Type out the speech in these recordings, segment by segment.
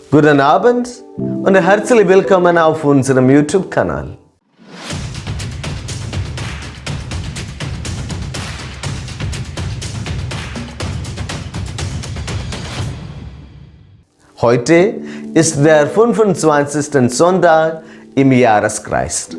Guten Abend und herzlich willkommen auf unserem YouTube-Kanal. Heute ist der 25. Sonntag im Jahreskreis.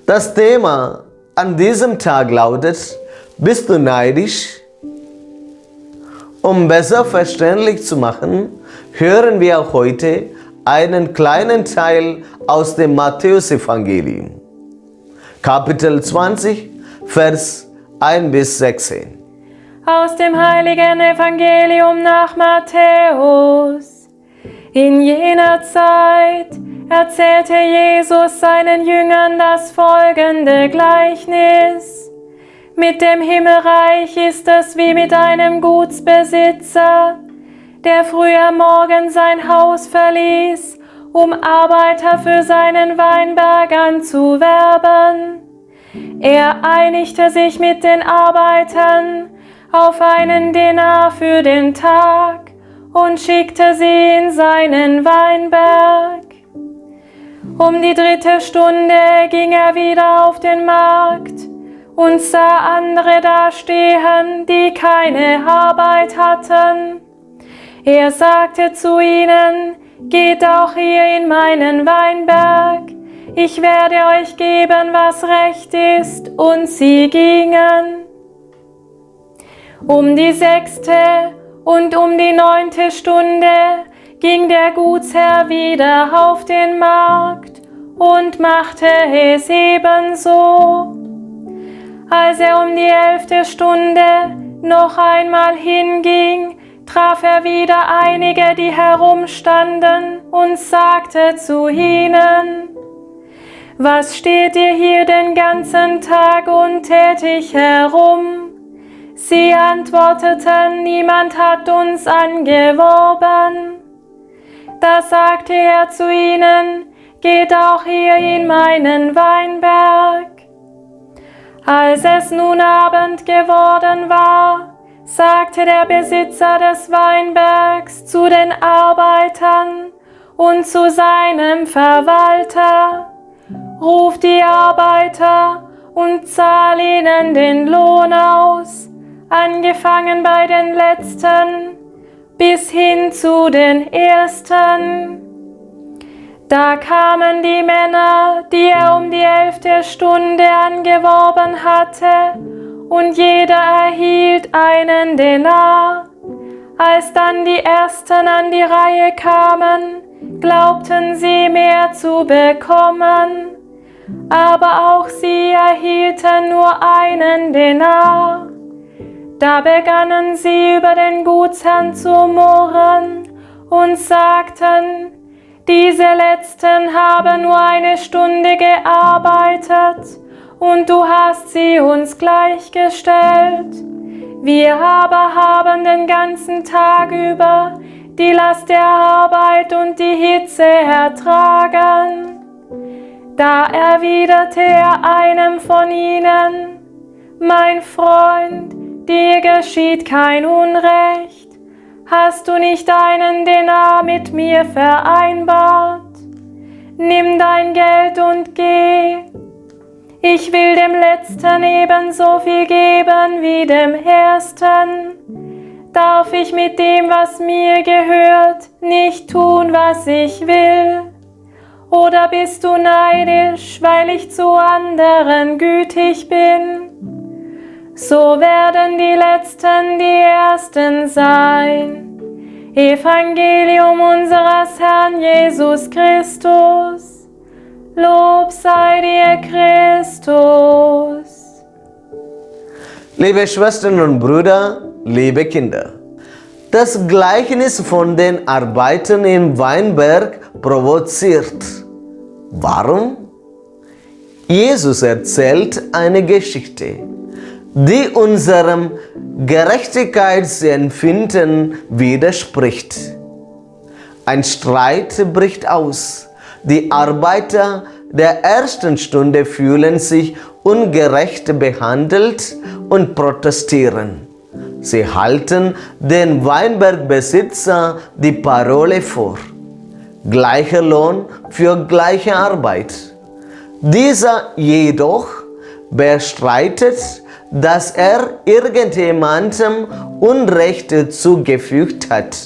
Das Thema an diesem Tag lautet: Bist du neidisch? Um besser verständlich zu machen, hören wir auch heute einen kleinen Teil aus dem Matthäus-Evangelium. Kapitel 20, Vers 1 bis 16. Aus dem heiligen Evangelium nach Matthäus. In jener Zeit erzählte Jesus seinen Jüngern das folgende Gleichnis. Mit dem Himmelreich ist es wie mit einem Gutsbesitzer, der früh am Morgen sein Haus verließ, um Arbeiter für seinen Weinberg anzuwerben. Er einigte sich mit den Arbeitern auf einen Denar für den Tag und schickte sie in seinen Weinberg. Um die 3. Stunde ging er wieder auf den Markt und sah andere dastehen, die keine Arbeit hatten. Er sagte zu ihnen: Geht auch ihr in meinen Weinberg, ich werde euch geben, was recht ist. Und sie gingen. Um die 6. und um die 9. Stunde ging der Gutsherr wieder auf den Markt und machte es ebenso. Als er um die 11. Stunde noch einmal hinging, traf er wieder einige, die herumstanden, und sagte zu ihnen: Was steht ihr hier den ganzen Tag untätig herum? Sie antworteten: Niemand hat uns angeworben. Da sagte er zu ihnen: Geht auch ihr in meinen Weinberg. Als es nun Abend geworden war, sagte der Besitzer des Weinbergs zu den Arbeitern und zu seinem Verwalter: Ruft die Arbeiter und zahl ihnen den Lohn aus, angefangen bei den Letzten bis hin zu den Ersten. Da kamen die Männer, die er um die 11. Stunde angeworben hatte, und jeder erhielt einen Denar. Als dann die Ersten an die Reihe kamen, glaubten sie mehr zu bekommen, aber auch sie erhielten nur einen Denar. Da begannen sie über den Gutsherrn zu murren und sagten: Diese Letzten haben nur eine Stunde gearbeitet, und du hast sie uns gleichgestellt. Wir aber haben den ganzen Tag über die Last der Arbeit und die Hitze ertragen. Da erwiderte er einem von ihnen: Mein Freund, dir geschieht kein Unrecht. Hast du nicht einen Denar mit mir vereinbart? Nimm dein Geld und geh. Ich will dem Letzten ebenso viel geben wie dem Ersten. Darf ich mit dem, was mir gehört, nicht tun, was ich will? Oder bist du neidisch, weil ich zu anderen gütig bin? So werden die Letzten die Ersten sein. Evangelium unseres Herrn Jesus Christus. Lob sei dir, Christus. Liebe Schwestern und Brüder, liebe Kinder, das Gleichnis von den Arbeitern im Weinberg provoziert. Warum? Jesus erzählt eine Geschichte, die unserem Gerechtigkeitsempfinden widerspricht. Ein Streit bricht aus. Die Arbeiter der ersten Stunde fühlen sich ungerecht behandelt und protestieren. Sie halten den Weinbergbesitzer die Parole vor: gleicher Lohn für gleiche Arbeit. Dieser jedoch bestreitet, dass er irgendjemandem Unrecht zugefügt hat.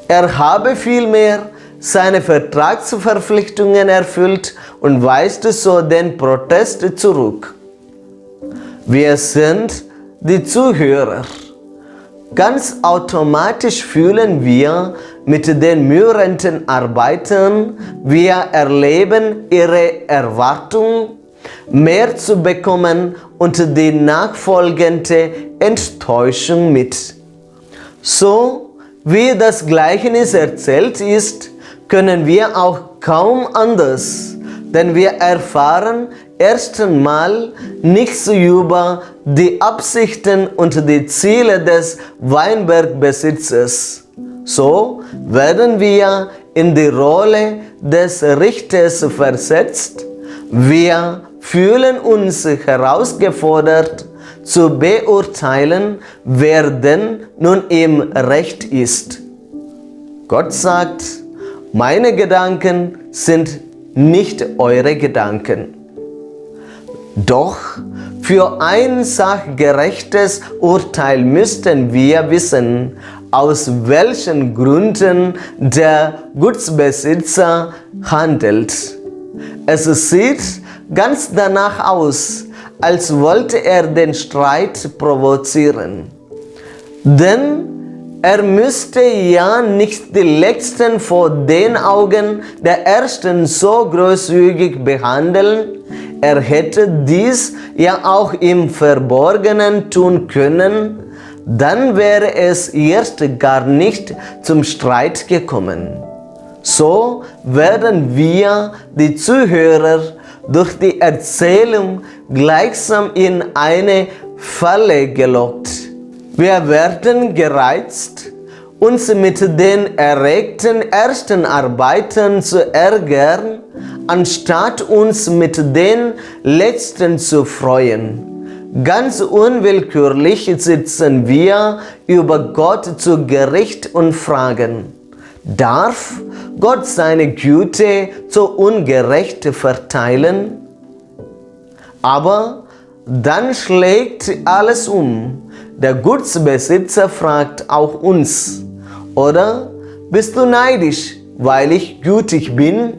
Er habe vielmehr seine Vertragsverpflichtungen erfüllt und weist so den Protest zurück. Wir sind die Zuhörer. Ganz automatisch fühlen wir mit den mürrenden Arbeitern, wir erleben ihre Erwartung, mehr zu bekommen und die nachfolgende Enttäuschung mit. So wie das Gleichnis erzählt ist, können wir auch kaum anders, denn wir erfahren erst einmal nichts über die Absichten und die Ziele des Weinbergbesitzers. So werden wir in die Rolle des Richters versetzt. Wir fühlen uns herausgefordert, zu beurteilen, wer denn nun im Recht ist. Gott sagt, meine Gedanken sind nicht eure Gedanken. Doch für ein sachgerechtes Urteil müssten wir wissen, aus welchen Gründen der Gutsbesitzer handelt. Es sieht ganz danach aus, als wollte er den Streit provozieren. Denn er müsste ja nicht die Letzten vor den Augen der Ersten so großzügig behandeln. Er hätte dies ja auch im Verborgenen tun können. Dann wäre es erst gar nicht zum Streit gekommen. So werden wir, die Zuhörer, durch die Erzählung gleichsam in eine Falle gelockt. Wir werden gereizt, uns mit den erregten ersten Arbeitern zu ärgern, anstatt uns mit den letzten zu freuen. Ganz unwillkürlich sitzen wir über Gott zu Gericht und fragen, darf Gott seine Güte so ungerecht verteilen? Aber dann schlägt alles um. Der Gutsbesitzer fragt auch uns, oder bist du neidisch, weil ich gütig bin?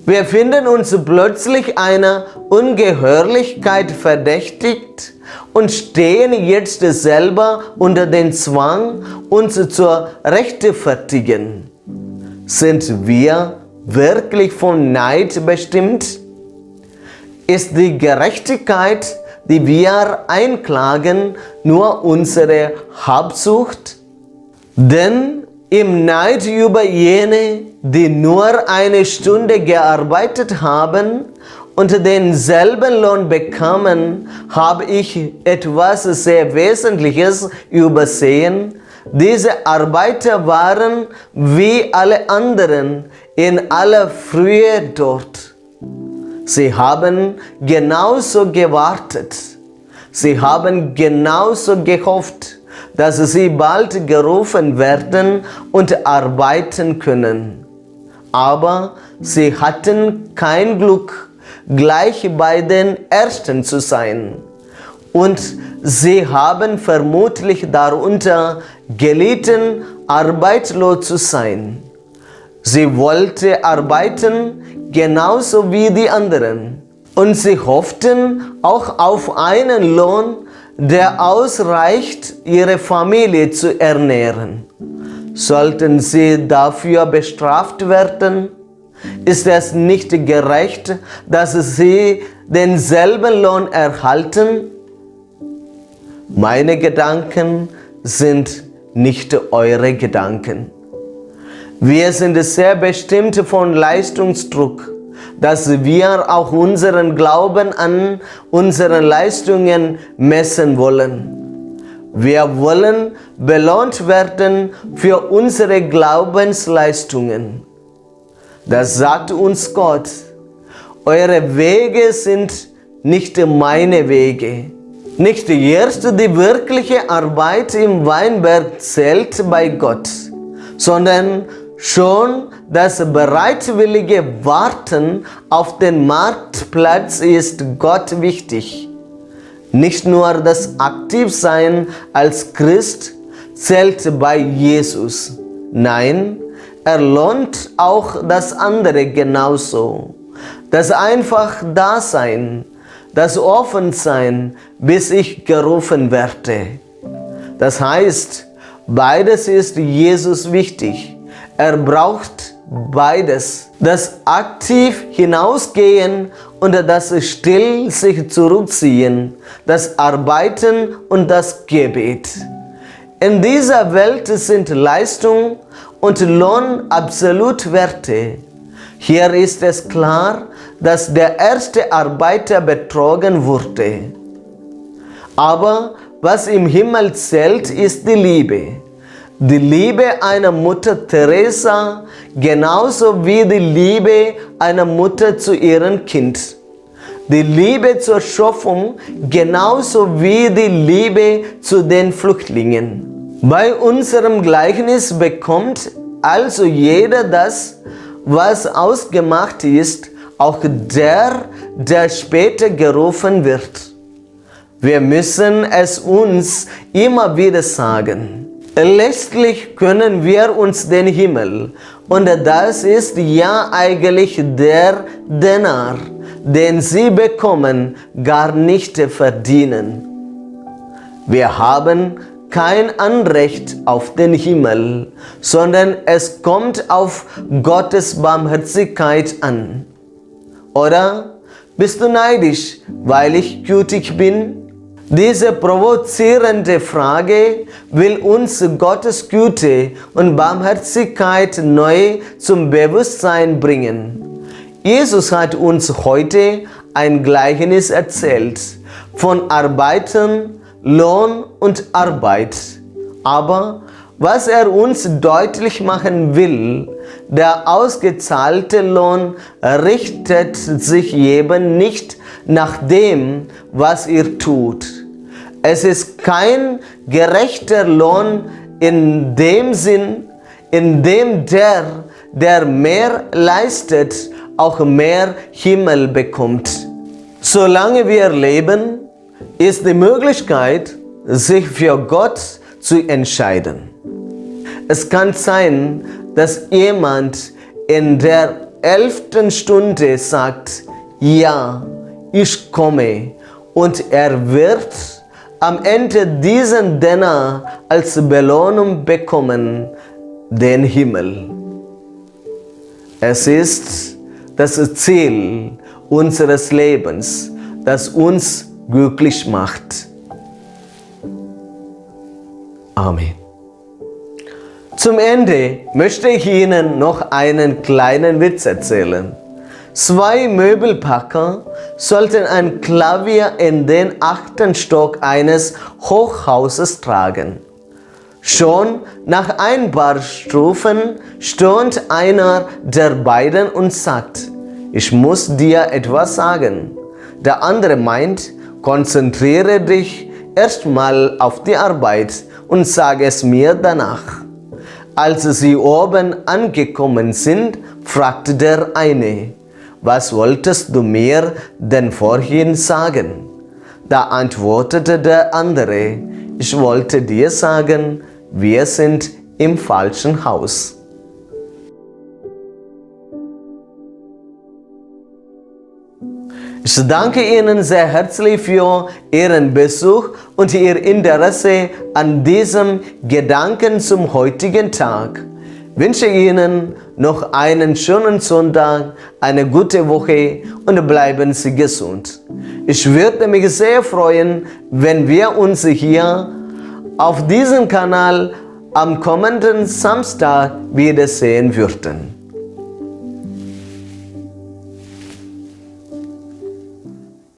Wir finden uns plötzlich einer Ungeheuerlichkeit verdächtigt und stehen jetzt selber unter dem Zwang, uns zu rechtfertigen. Sind wir wirklich von Neid bestimmt? Ist die Gerechtigkeit, die wir einklagen, nur unsere Habsucht? Denn im Neid über jene, die nur eine Stunde gearbeitet haben und denselben Lohn bekamen, habe ich etwas sehr Wesentliches übersehen. Diese Arbeiter waren wie alle anderen in aller Frühe dort. Sie haben genauso gewartet. Sie haben genauso gehofft, dass sie bald gerufen werden und arbeiten können. Aber sie hatten kein Glück, gleich bei den Ersten zu sein. Und sie haben vermutlich darunter gelitten, arbeitslos zu sein. Sie wollten arbeiten, genauso wie die anderen. Und sie hofften auch auf einen Lohn, der ausreicht, ihre Familie zu ernähren. Sollten sie dafür bestraft werden? Ist es nicht gerecht, dass sie denselben Lohn erhalten? Meine Gedanken sind nicht eure Gedanken. Wir sind sehr bestimmt von Leistungsdruck, dass wir auch unseren Glauben an unseren Leistungen messen wollen. Wir wollen belohnt werden für unsere Glaubensleistungen. Das sagt uns Gott. Eure Wege sind nicht meine Wege. Nicht erst die wirkliche Arbeit im Weinberg zählt bei Gott, sondern schon das bereitwillige Warten auf den Marktplatz ist Gott wichtig. Nicht nur das Aktivsein als Christ zählt bei Jesus. Nein, er lohnt auch das andere genauso. Das einfach Dasein, das Offensein, bis ich gerufen werde. Das heißt, beides ist Jesus wichtig. Er braucht beides. Das aktiv hinausgehen und das still sich zurückziehen. Das Arbeiten und das Gebet. In dieser Welt sind Leistung und Lohn Absolutwerte. Hier ist es klar, dass der erste Arbeiter betrogen wurde. Aber was im Himmel zählt, ist die Liebe. Die Liebe einer Mutter Teresa, genauso wie die Liebe einer Mutter zu ihrem Kind. Die Liebe zur Schöpfung, genauso wie die Liebe zu den Flüchtlingen. Bei unserem Gleichnis bekommt also jeder das, was ausgemacht ist, auch der später gerufen wird. Wir müssen es uns immer wieder sagen. Letztlich können wir uns den Himmel, und das ist ja eigentlich der Denar, den sie bekommen, gar nicht verdienen. Wir haben kein Anrecht auf den Himmel, sondern es kommt auf Gottes Barmherzigkeit an. Oder bist du neidisch, weil ich gütig bin? Diese provozierende Frage will uns Gottes Güte und Barmherzigkeit neu zum Bewusstsein bringen. Jesus hat uns heute ein Gleichnis erzählt von Arbeiten, Lohn und Arbeit. Aber was er uns deutlich machen will, der ausgezahlte Lohn richtet sich eben nicht nach dem, was ihr tut. Es ist kein gerechter Lohn in dem Sinn, in dem der mehr leistet, auch mehr Himmel bekommt. Solange wir leben, ist die Möglichkeit, sich für Gott zu entscheiden. Es kann sein, dass jemand in der 11. Stunde sagt, ja, ich komme, und er wird am Ende diesen Denar als Belohnung bekommen, den Himmel. Es ist das Ziel unseres Lebens, das uns glücklich macht. Amen. Zum Ende möchte ich Ihnen noch einen kleinen Witz erzählen. 2 Möbelpacker sollten ein Klavier in den 8. Stock eines Hochhauses tragen. Schon nach ein paar Stufen stöhnt einer der beiden und sagt, ich muss dir etwas sagen. Der andere meint, konzentriere dich erstmal auf die Arbeit und sag es mir danach. Als sie oben angekommen sind, fragte der eine, was wolltest du mir denn vorhin sagen? Da antwortete der andere, ich wollte dir sagen, wir sind im falschen Haus. Ich danke Ihnen sehr herzlich für Ihren Besuch und Ihr Interesse an diesem Gedanken zum heutigen Tag. Ich wünsche Ihnen noch einen schönen Sonntag, eine gute Woche und bleiben Sie gesund. Ich würde mich sehr freuen, wenn wir uns hier auf diesem Kanal am kommenden Samstag wiedersehen würden.